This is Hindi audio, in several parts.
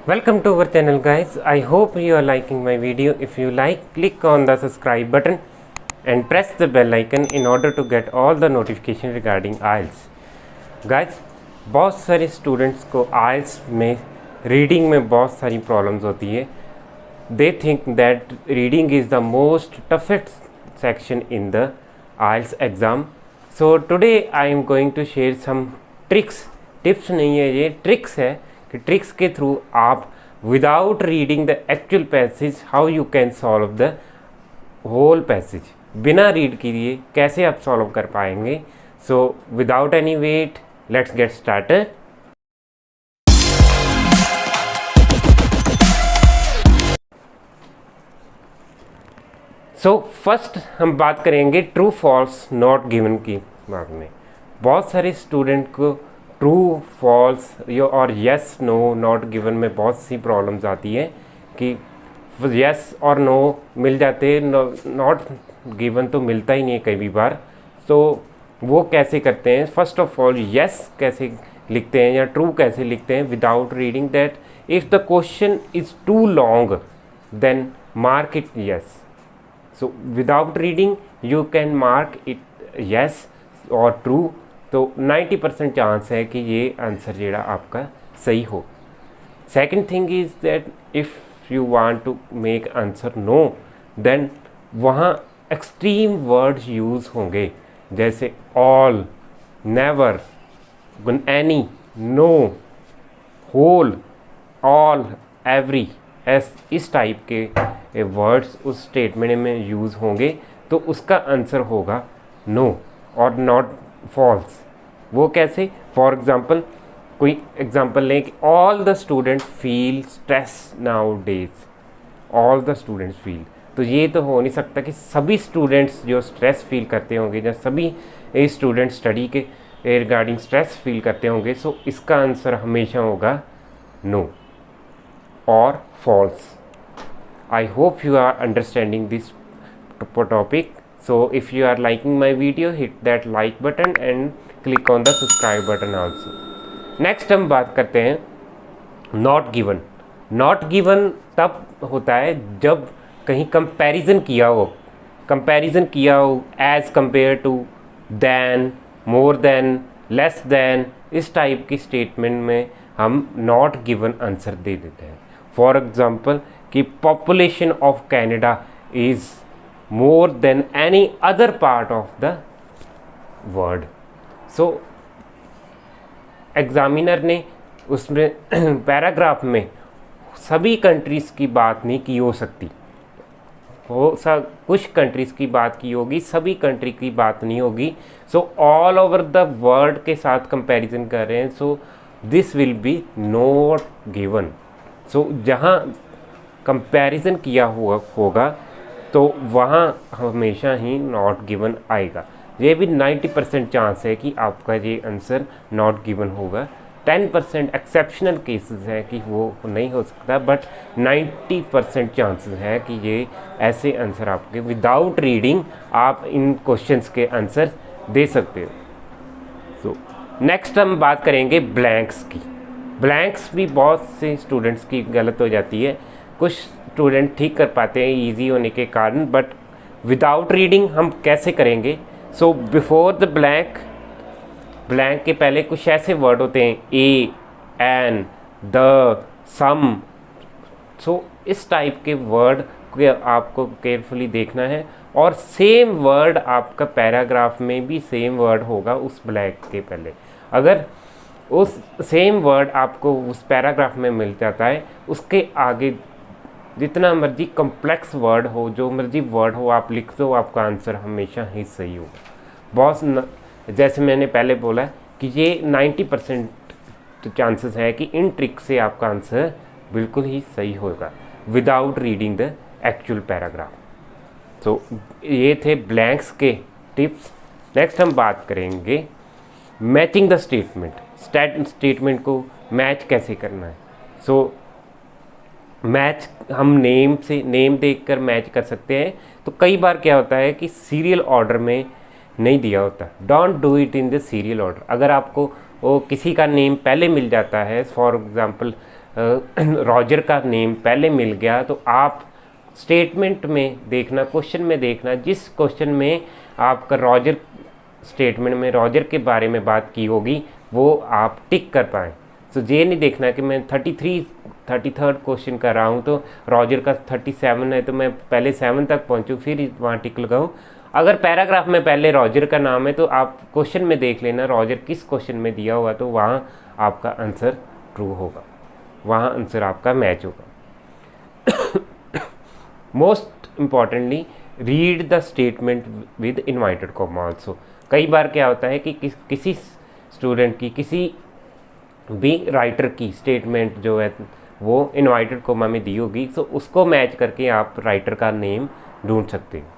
Welcome to our channel guys. I hope you are liking my video. If you like, click on the subscribe button and press the bell icon in order to get all the notification regarding IELTS. Guys, बहुत सारे स्टूडेंट्स को IELTS में रीडिंग में बहुत सारी प्रॉब्लम्स होती है. They think that reading is the most toughest section in the IELTS exam. So today I am going to share some tricks. Tips नहीं है, ये ट्रिक्स है कि ट्रिक्स के थ्रू आप without reading the actual passage how you can solve the whole passage. बिना रीड किए कैसे आप सॉल्व कर पाएंगे. So without any wait let's get started. So first हम बात करेंगे ट्रू फॉल्स नॉट गिवन की बारे में. बहुत सारे स्टूडेंट को ट्रू फॉल्स और येस नो नॉट गिवन में बहुत सी प्रॉब्लम्स आती है कि येस और नो मिल जाते हैं, नॉट गिवन तो मिलता ही नहीं है कई बार. तो वो कैसे करते हैं. फर्स्ट ऑफ ऑल येस कैसे लिखते हैं या ट्रू कैसे लिखते हैं without reading. That if the question is too long then mark it yes. So without reading you can mark it yes और ट्रू. तो 90% चांस है कि ये आंसर जेड़ा आपका सही हो. Second thing is that if you want to make answer no then वहाँ एक्सट्रीम वर्ड्स यूज़ होंगे जैसे all, never, any, no, whole, all, every. इस टाइप के वर्ड्स उस स्टेटमेंट में यूज़ होंगे तो उसका आंसर होगा नो और नॉट फॉल्स. वो कैसे. फॉर एग्ज़ाम्पल कोई एग्ज़ाम्पल लें कि all the student feel stress now days. All the students feel, तो ये तो हो नहीं सकता कि सभी स्टूडेंट्स जो स्ट्रेस फील करते होंगे या सभी स्टूडेंट स्टडी के रिगार्डिंग स्ट्रेस फील करते होंगे. सो इसका आंसर हमेशा होगा नो और false. I hope you are understanding this topic. So if you are liking my video, hit that like button and click on the subscribe button also. Next हम बात करते हैं not given. not given तब होता है जब कहीं कंपैरिजन किया हो as compared to, than, more than, less than. इस टाइप की स्टेटमेंट में हम not given आंसर दे देते हैं. फॉर एग्जाम्पल कि population of Canada is more than any other part of the world. So examiner ने उसमें पैराग्राफ में सभी कंट्रीज़ की बात नहीं की हो सकती. कुछ कंट्रीज़ की बात की होगी, सभी कंट्री की बात नहीं होगी. So all over the world के साथ कंपैरिजन कर रहे हैं. So this will be not given. So जहाँ कंपैरिजन किया हुआ होगा तो वहाँ हमेशा ही नॉट गिवन आएगा. ये भी 90% चांस है कि आपका ये आंसर नॉट गिवन होगा. 10% एक्सेप्शनल केसेस हैं कि वो नहीं हो सकता, बट 90% चांसेस है कि ये ऐसे आंसर आपके विदाउट रीडिंग आप इन क्वेश्चंस के आंसर दे सकते हो. सो नेक्स्ट हम बात करेंगे ब्लैंक्स की. ब्लैंक्स भी बहुत से स्टूडेंट्स की गलत हो जाती है. कुछ स्टूडेंट ठीक कर पाते हैं ईजी होने के कारण, बट विदाउट रीडिंग हम कैसे करेंगे. सो बिफोर द ब्लैंक के पहले कुछ ऐसे वर्ड होते हैं ए, एन, द, सम. सो इस टाइप के वर्ड को आपको केयरफुली देखना है. और सेम वर्ड आपका पैराग्राफ में भी सेम वर्ड होगा उस ब्लैंक के पहले. अगर उस सेम वर्ड आपको उस पैराग्राफ में मिल जाता है, उसके आगे जितना मर्जी कॉम्प्लेक्स वर्ड हो, जो मर्जी वर्ड हो, आप लिख दो, आपका आंसर हमेशा ही सही होगा. जैसे मैंने पहले बोला कि ये 90% चांसेस है कि इन ट्रिक से आपका आंसर बिल्कुल ही सही होगा without reading the actual paragraph. So ये थे ब्लैंक्स के टिप्स. नेक्स्ट हम बात करेंगे मैचिंग द स्टेटमेंट को मैच कैसे करना है. सो मैच हम नेम देखकर मैच कर सकते हैं. तो कई बार क्या होता है कि सीरियल ऑर्डर में नहीं दिया होता. Don't do it in the serial order. अगर आपको किसी का नेम पहले मिल जाता है, फॉर एग्ज़ाम्पल रॉजर का नेम पहले मिल गया, तो आप स्टेटमेंट में देखना, क्वेश्चन में देखना, जिस क्वेश्चन में आपका रॉजर स्टेटमेंट में रॉजर के बारे में बात की होगी वो आप टिक कर पाएँ। तो ये नहीं देखना कि मैं 33rd क्वेश्चन कर रहा हूँ तो रॉजर का 37 है तो मैं पहले 7 तक पहुँचूँ फिर वहाँ टिक लगाऊँ। अगर पैराग्राफ में पहले रॉजर का नाम है तो आप क्वेश्चन में देख लेना रॉजर किस क्वेश्चन में दिया हुआ, तो वहाँ आपका आंसर ट्रू होगा, वहाँ आंसर आपका मैच होगा। Most importantly read the statement with invited comma also. कई बार क्या होता है कि किसी स्टूडेंट की, किसी भी राइटर की स्टेटमेंट जो है वो इन्वाइटेड कॉमा में दी होगी, तो उसको मैच करके आप राइटर का नेम ढूंढ सकते हैं।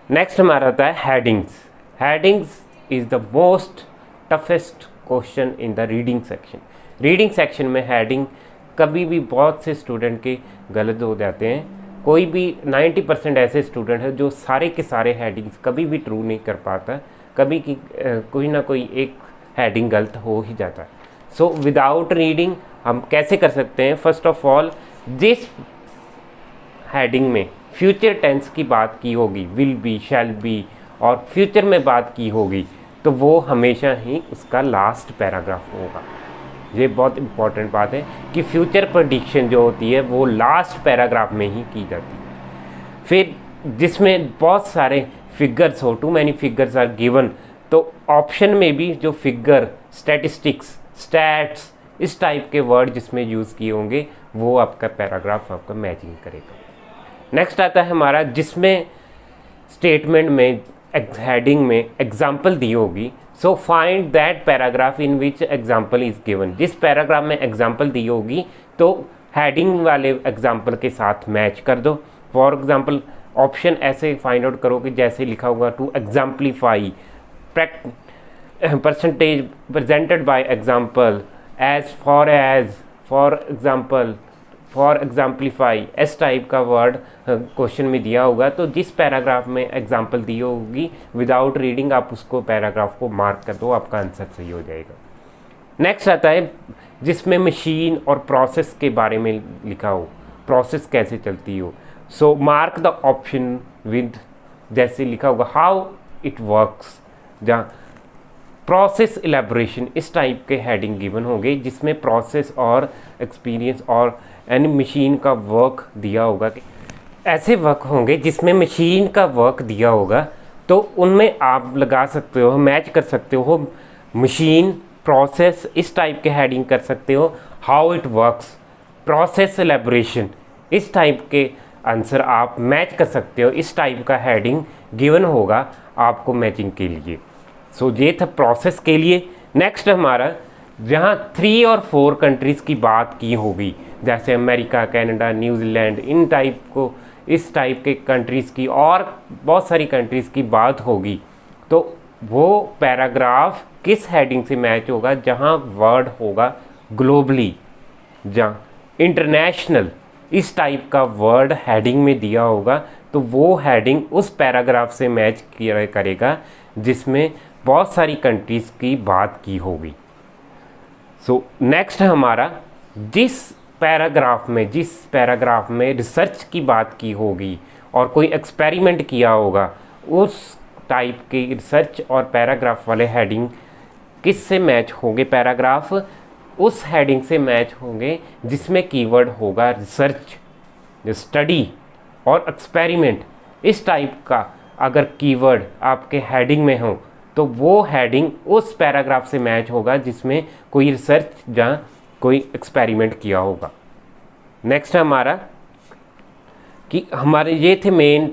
नेक्स्ट हमारा होता है headings. Headings is the most toughest question in the reading section. Reading section में हेडिंग कभी भी बहुत से स्टूडेंट के गलत हो जाते हैं। कोई भी 90% ऐसे स्टूडेंट है जो सारे के सारे हेडिंग्स कभी भी ट्रू नहीं कर पाता, कभी की कोई ना कोई एक हेडिंग गलत हो ही जाता है। सो विदाउट रीडिंग हम कैसे कर सकते हैं? फर्स्ट ऑफ ऑल, जिस हेडिंग में फ्यूचर टेंस की बात की होगी, विल बी, शैल बी, और फ्यूचर में बात की होगी, तो वो हमेशा ही उसका लास्ट पैराग्राफ होगा। ये बहुत इंपॉर्टेंट बात है कि फ्यूचर प्रेडिक्शन जो होती है वो लास्ट पैराग्राफ में ही की जाती है। फिर जिसमें बहुत सारे फिगर्स हो, too many figures are given, तो ऑप्शन में भी जो फिगर, स्टैटिस्टिक्स, स्टैट्स, इस टाइप के वर्ड जिसमें यूज़ किए होंगे वो आपका पैराग्राफ आपका मैचिंग करेगा। नेक्स्ट आता है हमारा जिसमें स्टेटमेंट में हेडिंग में एग्जाम्पल दी होगी। So find that paragraph in which example is given. जिस पैराग्राफ में एग्जाम्पल दी होगी तो हेडिंग वाले एग्जाम्पल के साथ मैच कर दो। फॉर एग्जाम्पल ऑप्शन ऐसे फाइंड आउट करो कि जैसे लिखा होगा to exemplify, percentage presented by example, as, for example, for exemplify, इस टाइप का वर्ड क्वेश्चन में दिया होगा। तो जिस पैराग्राफ में एग्जाम्पल दी होगी विदाउट रीडिंग आप उसको पैराग्राफ को मार्क कर दो, आपका आंसर सही हो जाएगा। नेक्स्ट आता है जिसमें मशीन और प्रोसेस के बारे में लिखा हो, प्रोसेस कैसे चलती हो। सो मार्क द ऑप्शन विद, जैसे लिखा होगा हाउ इट वर्क्स, जहाँ प्रोसेस इलेबोरेशन, इस टाइप के हेडिंग गिवन होंगे जिसमें प्रोसेस और एक्सपीरियंस और यानी मशीन का वर्क दिया होगा। ऐसे वर्क होंगे जिसमें मशीन का वर्क दिया होगा तो उनमें आप लगा सकते हो, मैच कर सकते हो मशीन, प्रोसेस, इस टाइप के हेडिंग कर सकते हो। How it works, process elaboration, इस टाइप के आंसर आप मैच कर सकते हो। इस टाइप का हेडिंग गिवन होगा आपको मैचिंग के लिए। सो ये था प्रोसेस के लिए। नेक्स्ट हमारा जहाँ 3 और 4 कंट्रीज़ की बात की होगी, जैसे अमेरिका, कनाडा, न्यूजीलैंड, इन टाइप को, इस टाइप के कंट्रीज़ की और बहुत सारी कंट्रीज़ की बात होगी, तो वो पैराग्राफ किस हेडिंग से मैच होगा? जहाँ वर्ड होगा ग्लोबली, जहाँ इंटरनेशनल, इस टाइप का वर्ड हेडिंग में दिया होगा, तो वो हेडिंग उस पैराग्राफ से मैच किया करेगा जिसमें बहुत सारी कंट्रीज़ की बात की होगी। सो नेक्स्ट हमारा जिस पैराग्राफ में रिसर्च की बात की होगी और कोई एक्सपेरिमेंट किया होगा, उस टाइप की रिसर्च और पैराग्राफ वाले हेडिंग किस से मैच होंगे? पैराग्राफ उस हेडिंग से मैच होंगे जिसमें कीवर्ड होगा रिसर्च, स्टडी और एक्सपेरिमेंट। इस टाइप का अगर कीवर्ड आपके हेडिंग में हो तो वो हेडिंग उस पैराग्राफ से मैच होगा जिसमें कोई रिसर्च या कोई एक्सपेरिमेंट किया होगा। नेक्स्ट हमारा कि हमारे ये थे मेन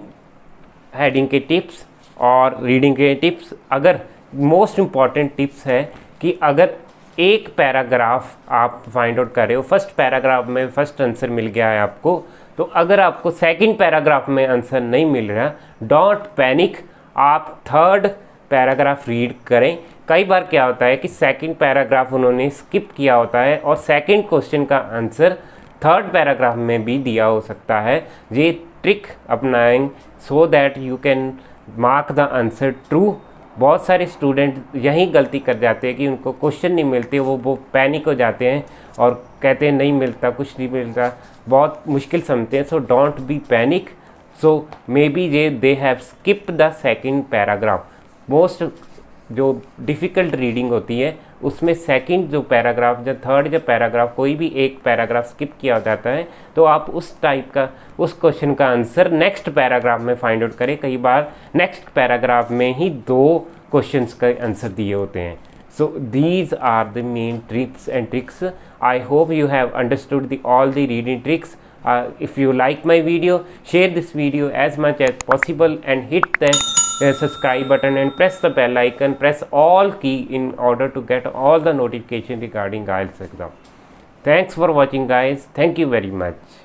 हेडिंग के टिप्स और रीडिंग के टिप्स। अगर मोस्ट इम्पॉर्टेंट टिप्स है कि अगर एक पैराग्राफ आप फाइंड आउट कर रहे हो, फर्स्ट पैराग्राफ में फर्स्ट आंसर मिल गया है आपको, तो अगर आपको सेकंड पैराग्राफ में आंसर नहीं मिल रहा, डोंट पैनिक, आप थर्ड पैराग्राफ रीड करें। कई बार क्या होता है कि सेकंड पैराग्राफ उन्होंने स्किप किया होता है और सेकंड क्वेश्चन का आंसर थर्ड पैराग्राफ में भी दिया हो सकता है। ये ट्रिक अपनाएं so that you can mark the answer true बहुत सारे स्टूडेंट यही गलती कर जाते हैं कि उनको क्वेश्चन नहीं मिलते, वो पैनिक हो जाते हैं और कहते हैं नहीं मिलता, कुछ नहीं मिलता, बहुत मुश्किल समझते हैं। So don't be panic. So may be they have skipped the second paragraph. Most जो डिफ़िकल्ट रीडिंग होती है उसमें सेकंड जो पैराग्राफ, जो थर्ड जो पैराग्राफ, कोई भी एक पैराग्राफ स्किप किया जाता है, तो आप उस टाइप का उस क्वेश्चन का आंसर नेक्स्ट पैराग्राफ में फाइंड आउट करें। कई बार नेक्स्ट पैराग्राफ में ही 2 क्वेश्चंस का आंसर दिए होते हैं। So these are the main tricks and tricks. I hope you have understood all the reading tricks. If you like my video, share this video as much as possible and hit the subscribe button and press the bell icon, press all key in order to get all the notification regarding IELTS exam. Thanks for watching guys. Thank you very much.